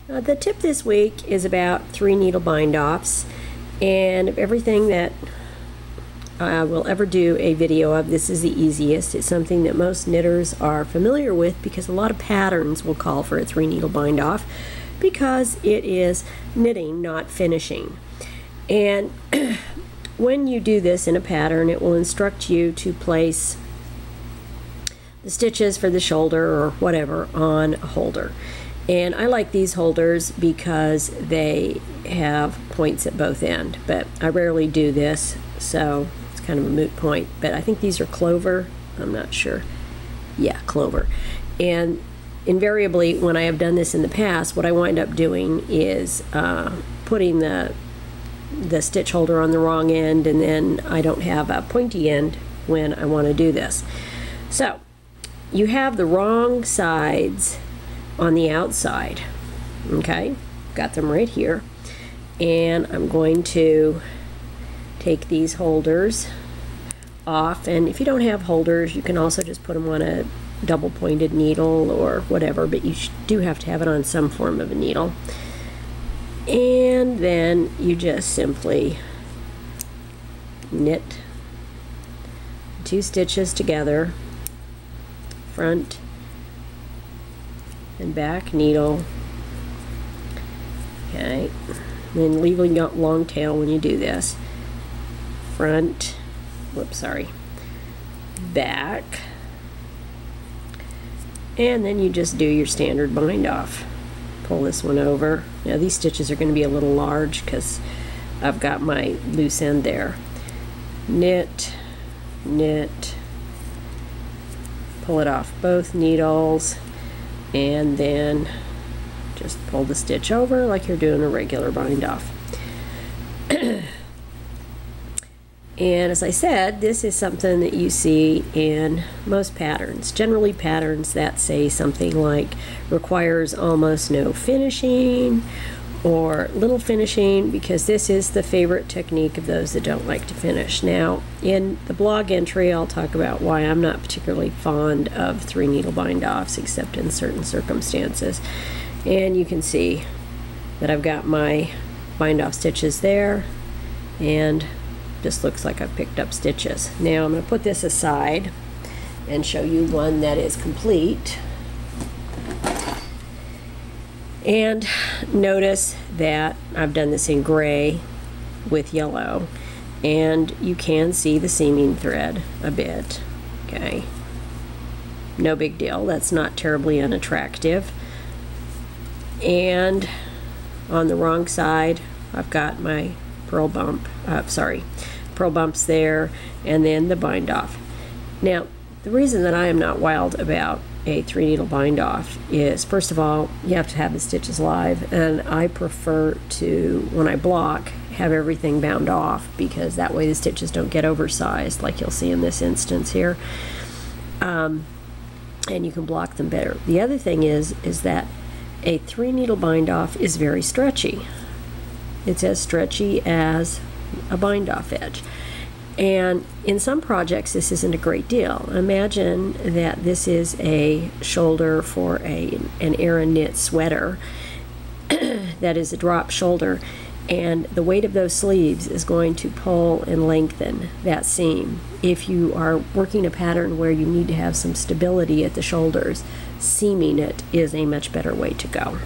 The tip this week is about 3 needle bind offs, and of everything that I will ever do a video of, this is the easiest. It's something that most knitters are familiar with because a lot of patterns will call for a 3 needle bind off because it is knitting, not finishing. And when you do this in a pattern, it will instruct you to place the stitches for the shoulder or whatever on a holder. And I like these holders because they have points at both ends, but I rarely do this, so it's kind of a moot point. But I think these are clover. I'm not sure. Yeah, clover. And invariably, when I have done this in the past, what I wind up doing is putting the stitch holder on the wrong end, and then I don't have a pointy end when I want to do this. So you have the wrong sides on the outside. Okay, got them right here, and I'm going to take these holders off. And if you don't have holders, you can also just put them on a double pointed needle or whatever, but you do have to have it on some form of a needle. And then you just simply knit 2 stitches together, front and back needle. Okay, then leave a long tail when you do this. Front, whoops, sorry, back, and then you just do your standard bind off. Pull this one over. Now these stitches are going to be a little large because I've got my loose end there. Knit, knit, pull it off both needles, and then just pull the stitch over like you're doing a regular bind off. And as I said, this is something that you see in most patterns, generally patterns that say something like requires almost no finishing or little finishing, because this is the favorite technique of those that don't like to finish. Now, in the blog entry, I'll talk about why I'm not particularly fond of 3 needle bind offs except in certain circumstances. And you can see that I've got my bind off stitches there, and just looks like I've picked up stitches. Now I'm going to put this aside and show you one that is complete. And notice that I've done this in gray with yellow, and you can see the seaming thread a bit. Okay, no big deal, that's not terribly unattractive. And on the wrong side, I've got my pearl bumps there, and then the bind off. Now, the reason that I am not wild about a 3 needle bind off is, first of all, you have to have the stitches live, and I prefer to, when I block, have everything bound off, because that way the stitches don't get oversized like you'll see in this instance here, and you can block them better. The other thing is that a 3 needle bind off is very stretchy. It's as stretchy as a bind off edge. And in some projects this isn't a great deal. Imagine that this is a shoulder for an Aran knit sweater that is a drop shoulder, and the weight of those sleeves is going to pull and lengthen that seam. If you are working a pattern where you need to have some stability at the shoulders, seaming it is a much better way to go.